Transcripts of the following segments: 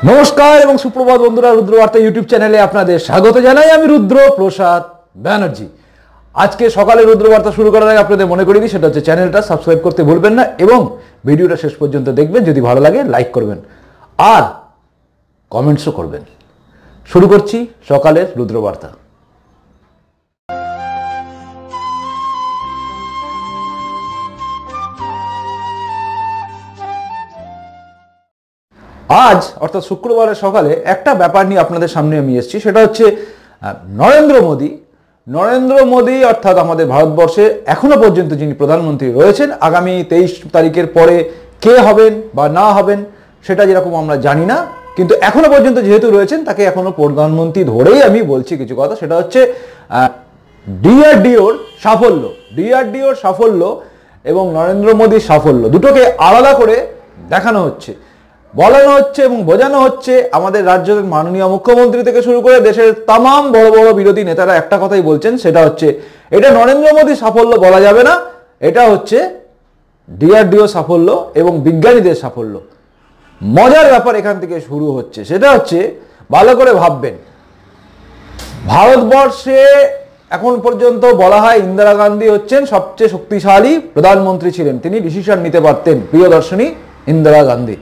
নমস্কার এবং সুপ্রভাত বন্ধুরা, রুদ্রবার্তা ইউটিউব চ্যানেলে আপনাদের স্বাগত জানাই। আমি রুদ্র প্রসাদ ব্যানার্জি। আজকে সকালে রুদ্রবার্তা শুরু করার আগে আপনাদের মনে করিয়ে দিই, সেটা হচ্ছে চ্যানেলটা সাবস্ক্রাইব করতে ভুলবেন না এবং ভিডিওটা শেষ পর্যন্ত দেখবেন। যদি ভালো লাগে লাইক করবেন আর কমেন্টসও করবেন। শুরু করছি সকালের রুদ্রবার্তা। আজ অর্থাৎ শুক্রবারের সকালে একটা ব্যাপার নিয়ে আপনাদের সামনে আমি এসেছি, সেটা হচ্ছে নরেন্দ্র মোদী অর্থাৎ আমাদের ভারতবর্ষে এখনো পর্যন্ত যিনি প্রধানমন্ত্রী রয়েছেন, আগামী 23 তারিখের পরে কে হবেন বা না হবেন সেটা যেরকম আমরা জানি না, কিন্তু এখনো পর্যন্ত যেহেতু রয়েছেন তাকে এখনো প্রধানমন্ত্রী ধরেই আমি বলছি কিছু কথা। সেটা হচ্ছে ডিআরডিওর সাফল্য এবং নরেন্দ্র মোদীর সাফল্য দুটোকে আলাদা করে দেখানো হচ্ছে, বলানো হচ্ছে এবং বোঝানো হচ্ছে। আমাদের রাজ্যের মাননীয় মুখ্যমন্ত্রী থেকে শুরু করে দেশের তামাম বড় বড় বিরোধী নেতারা একটা কথাই বলছেন, সেটা হচ্ছে এটা নরেন্দ্র মোদীর সাফল্য বলা যাবে না, এটা হচ্ছে ডিআরডিও সাফল্য এবং বিজ্ঞানীদের সাফল্য। মজার ব্যাপার এখান থেকে শুরু হচ্ছে, সেটা হচ্ছে ভালো করে ভাববেন। ভারতবর্ষে এখন পর্যন্ত বলা হয় ইন্দিরা গান্ধী হচ্ছেন সবচেয়ে শক্তিশালী প্রধানমন্ত্রী ছিলেন, তিনি ডিসিশন নিতে পারতেন, প্রিয়দর্শিনী ইন্দিরা গান্ধী।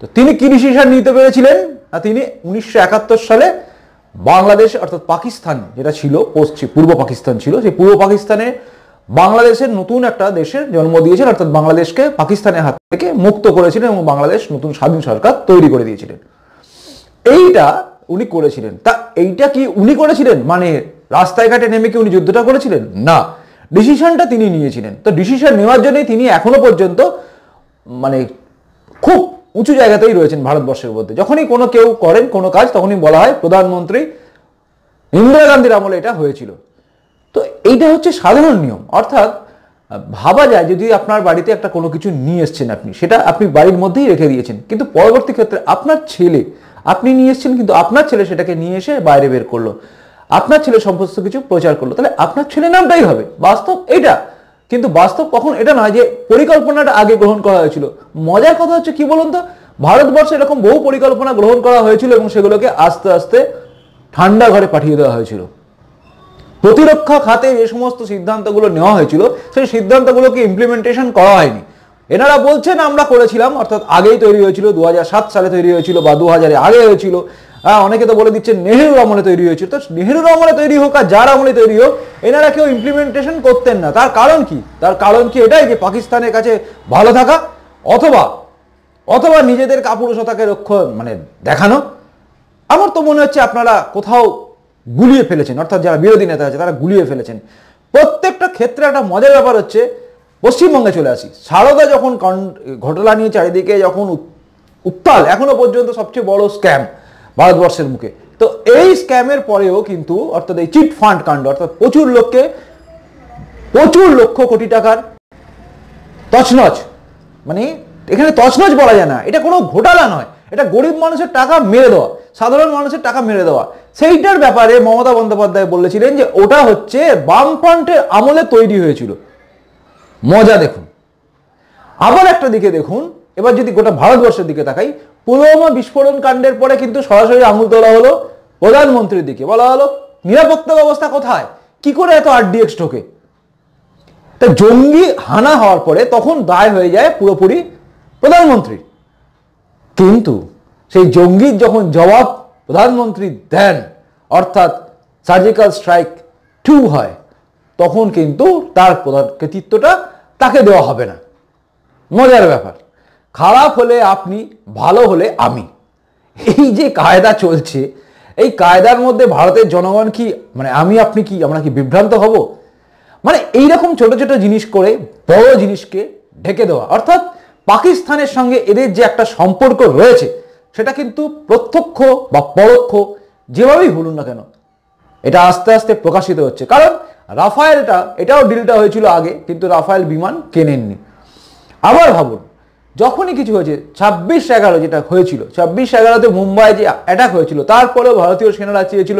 তো তিনি কি ডিসিশন নিতে পেরেছিলেন? তিনি 1971 সালে বাংলাদেশ অর্থাৎ পাকিস্তান যেটা ছিল পূর্ব পাকিস্তান ছিল, সেই পূর্ব পাকিস্তানে বাংলাদেশের নতুন একটা দেশের জন্ম দিয়েছেন, অর্থাৎ বাংলাদেশকে পাকিস্তানের হাত থেকে মুক্ত করেছিলেন এবং বাংলাদেশ নতুন স্বাধীন সরকার তৈরি করে দিয়েছিলেন। এইটা উনি করেছিলেন। তা এইটা কি উনি করেছিলেন মানে রাস্তায় ঘাটে নেমে কি উনি যুদ্ধটা করেছিলেন? না, ডিসিশনটা তিনি নিয়েছিলেন। তো ডিসিশন নেওয়ার জন্যই তিনি এখনো পর্যন্ত মানে খুব উঁচু জায়গাতেই রয়েছেন ভারতবর্ষের মধ্যে। যখনই কেউ করেন কোনো কাজ, তখনই বলা হয় প্রধানমন্ত্রী ইন্দিরা গান্ধীর আমলে এটা হয়েছিল। তো এইটা হচ্ছে সাধারণ নিয়ম। অর্থাৎ ভাবা যায় যদি আপনার বাড়িতে একটা কোনো কিছু নিয়ে এসছেন, সেটা আপনি বাড়ির মধ্যেই রেখে দিয়েছেন, কিন্তু পরবর্তী ক্ষেত্রে আপনি নিয়ে এসছেন, কিন্তু আপনার ছেলে সেটাকে নিয়ে এসে বাইরে বের করলো, আপনার ছেলে সমস্ত কিছু প্রচার করলো, তাহলে আপনার ছেলের নামটাই হবে। বাস্তব এইটা, কিন্তু বাস্তব কখন এটা নয় যে পরিকল্পনাটা আগে গ্রহণ করা হয়েছিল। মজার কথা হচ্ছে কি বলুন তো, ভারতবর্ষে এরকম বহু পরিকল্পনা গ্রহণ করা হয়েছিল এবং সেগুলোকে আস্তে আস্তে ঠান্ডা ঘরে পাঠিয়ে দেওয়া হয়েছিল। প্রতিরক্ষা খাতে যে সমস্ত সিদ্ধান্তগুলো নেওয়া হয়েছিল, সেই সিদ্ধান্তগুলোকে ইমপ্লিমেন্টেশন করা হয়নি। এনারা বলছেন আমরা করেছিলাম, অর্থাৎ আগেই তৈরি হয়েছিল, 2007 সালে তৈরি হয়েছিল বা 2000 আগে হয়েছিল। অনেকে তো বলে দিচ্ছেন নেহেরুর আমলে তৈরি হয়েছিল। তো নেহেরুর আমলে তৈরি হোক আর যার আমলে তৈরি হোক, এনারা কেউ ইমপ্লিমেন্টেশন করতেন না। তার কারণ কি এটাই যে পাকিস্তানের কাছে ভালো থাকা অথবা নিজেদের কাপুরুষতাকে দেখানো। আমার তো মনে হচ্ছে আপনারা কোথাও গুলিয়ে ফেলেছেন, অর্থাৎ যারা বিরোধী নেতা আছে তারা গুলিয়ে ফেলেছেন প্রত্যেকটা ক্ষেত্রে। একটা মজার ব্যাপার হচ্ছে, পশ্চিমবঙ্গে চলে আসি, সারদা যখন ঘটনা নিয়ে চারিদিকে যখন উত্তাল, এখনো পর্যন্ত সবচেয়ে বড় স্ক্যাম ভারতবর্ষের মুখে। তো এই স্ক্যামের পরেও কিন্তু অর্থাৎ এই চিট ফান্ড কাণ্ড, অর্থাৎ প্রচুর লক্ষ কোটি টাকার তছনছ, এখানে তছনছ বলা যায় না, এটা কোনো ঘোটালা নয়, এটা গরিব মানুষের টাকা মেরে দেওয়া, সাধারণ মানুষের টাকা মেরে দেওয়া। সেইটার ব্যাপারে মমতা বন্দ্যোপাধ্যায় বলেছিলেন যে ওটা হচ্ছে বামফ্রন্টের আমলে তৈরি হয়েছিল। মজা দেখুন। আবার একটা দিকে দেখুন, এবার যদি গোটা ভারতবর্ষের দিকে তাকাই, পুলওয়ামা বিস্ফোরণ কাণ্ডের পরে কিন্তু সরাসরি আঙুল তোলা হলো প্রধানমন্ত্রীর দিকে, বলা হলো নিরাপত্তা ব্যবস্থা কোথায়, কি করে এত RDX ঢোকে। তা জঙ্গি হানা হওয়ার পরে তখন দায় হয়ে যায় পুরোপুরি প্রধানমন্ত্রী, কিন্তু সেই জঙ্গির যখন জবাব প্রধানমন্ত্রী দেন, অর্থাৎ সার্জিক্যাল স্ট্রাইক 2 হয়, তখন কিন্তু তার প্রধান কৃতিত্বটা তাকে দেওয়া হবে না। মজার ব্যাপার, খারাপ হলে আপনি, ভালো হলে আমি, এই যে কায়দা চলছে, এই কায়দার মধ্যে ভারতের জনগণ কি আমরা কি বিভ্রান্ত হব? এইরকম ছোট ছোট জিনিস করে বড় জিনিসকে ঢেকে দেওয়া, অর্থাৎ পাকিস্তানের সঙ্গে এদের যে একটা সম্পর্ক রয়েছে, সেটা কিন্তু প্রত্যক্ষ বা পরোক্ষ যেভাবেই বলুন না কেন, এটা আস্তে আস্তে প্রকাশিত হচ্ছে। কারণ এটাও ডিলটা হয়েছিল আগে, কিন্তু রাফায়েল বিমান কেনেননি। আবার ভাবুন, যখনই কিছু হয়েছে, 26/11 যেটা হয়েছিল, 26/11-তে মুম্বাই যে অ্যাটাক হয়েছিল, তারপরেও ভারতীয় সেনারা চেয়েছিল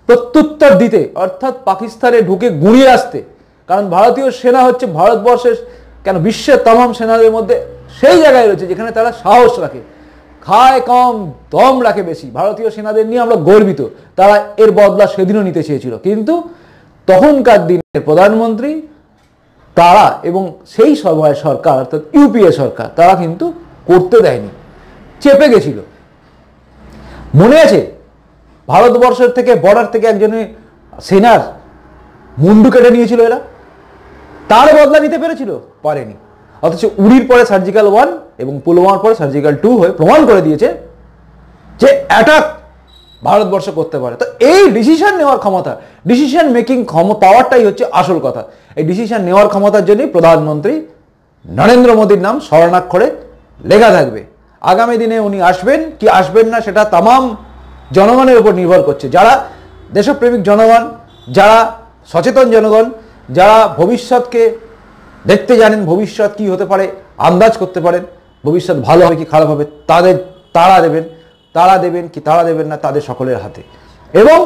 প্রত্যুত্তর দিতে, অর্থাৎ পাকিস্তানে ঢুকে গুঁড়িয়ে আসতে। কারণ ভারতীয় সেনা হচ্ছে ভারতবর্ষের বিশ্বের তামাম সেনাদের মধ্যে সেই জায়গায় রয়েছে যেখানে তারা সাহস রাখে। খায় কম দম রাখে বেশি, ভারতীয় সেনাদের নিয়ে আমরা গর্বিত, তারা এর বদলা সেদিনও নিতে চেয়েছিল, কিন্তু তখনকার দিনের প্রধানমন্ত্রী তারা এবং সেই সময় সরকার অর্থাৎ ইউপিএ সরকার তারা কিন্তু করতে দেয়নি, চেপে গেছিল। মনে আছে ভারতবর্ষের থেকে বর্ডার থেকে একজনের সেনার মুন্ডু কেটে নিয়েছিল এরা, তার বদলা নিতে পেরেছিল? পারেনি। অথচ উড়ির পরে সার্জিক্যাল 1 এবং পুলওয়ামার পরে সার্জিক্যাল 2 হয়ে প্রমাণ করে দিয়েছে যে অ্যাটাক ভারতবর্ষ করতে পারে। তো এই ডিসিশন নেওয়ার ক্ষমতা, ডিসিশন মেকিং পাওয়ারটাই হচ্ছে আসল কথা। এই ডিসিশন নেওয়ার ক্ষমতার জন্যই প্রধানমন্ত্রী নরেন্দ্র মোদীর নাম স্মরণাক্ষরে লেখা থাকবে। আগামী দিনে উনি আসবেন কি আসবেন না সেটা তামাম জনগণের উপর নির্ভর করছে। যারা দেশপ্রেমিক জনগণ, যারা সচেতন জনগণ, যারা ভবিষ্যৎকে দেখতে জানেন, ভবিষ্যৎ কি হতে পারে আন্দাজ করতে পারেন, ভবিষ্যৎ ভালো হবে কি খারাপ হবে, তারা দেবেন কি তারা দেবেন না তাদের সকলের হাতে। এবং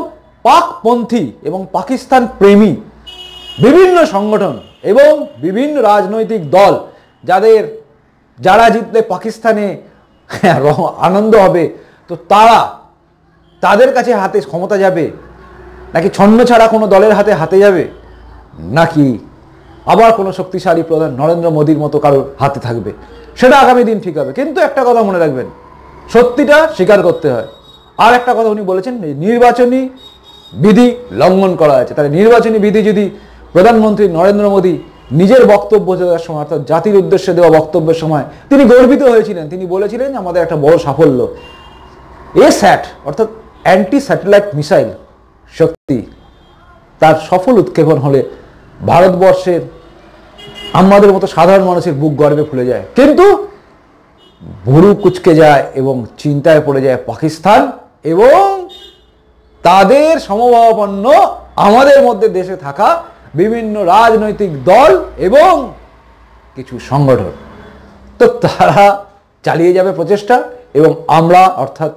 পাকপন্থী এবং পাকিস্তান প্রেমী বিভিন্ন সংগঠন এবং বিভিন্ন রাজনৈতিক দল যারা জিতলে পাকিস্তানে আনন্দ হবে, তো তাদের কাছে হাতে ক্ষমতা যাবে, নাকি ছন্ন ছাড়া কোনো দলের হাতে যাবে, নাকি আবার কোনো শক্তিশালী প্রধান নরেন্দ্র মোদীর মতো কারোর হাতে থাকবে, সেটা আগামী দিন ঠিক হবে। কিন্তু একটা কথা মনে রাখবেন, সত্যিটা স্বীকার করতে হয়। আর একটা কথা উনি বলেছেন, নির্বাচনী বিধি লঙ্ঘন করা হয়েছে। তাহলে নির্বাচনী বিধি যদি প্রধানমন্ত্রী নরেন্দ্র মোদী নিজের বক্তব্য দেওয়ার সময় অর্থাৎ জাতির উদ্দেশ্যে দেওয়া বক্তব্যের সময় তিনি গর্বিত হয়েছিলেন, তিনি বলেছিলেন আমাদের একটা বড় সাফল্য এস্যাট অর্থাৎ অ্যান্টি স্যাটেলাইট মিসাইল শক্তি তার সফল উৎক্ষেপণ হলে ভারতবর্ষের আমাদের মতো সাধারণ মানুষের বুক গর্বে ফুলে যায়, কিন্তু ভুরু কুচকে যায় এবং চিন্তায় পড়ে যায় পাকিস্তান এবং তাদের সমভাবাপন্ন আমাদের মধ্যে দেশে থাকা বিভিন্ন রাজনৈতিক দল এবং কিছু সংগঠন। তো তারা চালিয়ে যাবে প্রচেষ্টা এবং আমরা অর্থাৎ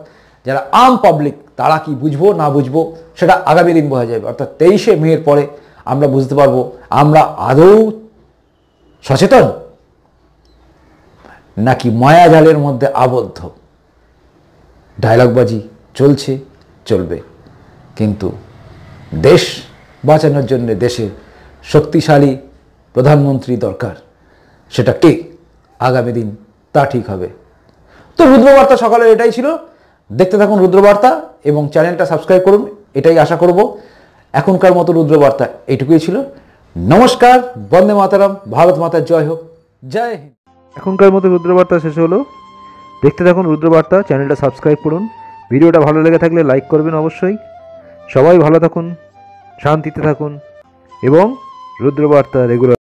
যারা আম পাবলিক তারা কি বুঝবো না বুঝবো সেটা আগামী দিন বোঝা যাবে। অর্থাৎ 23শে মের পরে আমরা বুঝতে পারবো আমরা আদৌ সচেতন নাকি মায়াজালের মধ্যে আবদ্ধ। ডায়লগবাজি চলবে, কিন্তু দেশ বাঁচানোর জন্য দেশের শক্তিশালী প্রধানমন্ত্রী দরকার। সেটা কে আগামী দিন তা ঠিক হবে। তো রুদ্রবার্তা সকালের এটাই ছিল। দেখতে থাকুন রুদ্রবার্তা এবং চ্যানেলটা সাবস্ক্রাইব করুন, এটাই আশা করব। এখনকার মতো রুদ্রবার্তা এইটুকুই ছিল। নমস্কার, বন্দে মাতারাম, ভারত মাতার জয় হোক, জয় হিন্দ। এখনকার মতো রুদ্রবার্তা শেষ হলো। দেখতে থাকুন রুদ্রবার্তা, চ্যানেলটা সাবস্ক্রাইব করুন। ভিডিওটা ভালো লেগে থাকলে লাইক করবেন অবশ্যই। সবাই ভালো থাকুন, শান্তিতে থাকুন এবং রুদ্রবার্তা রেগুলার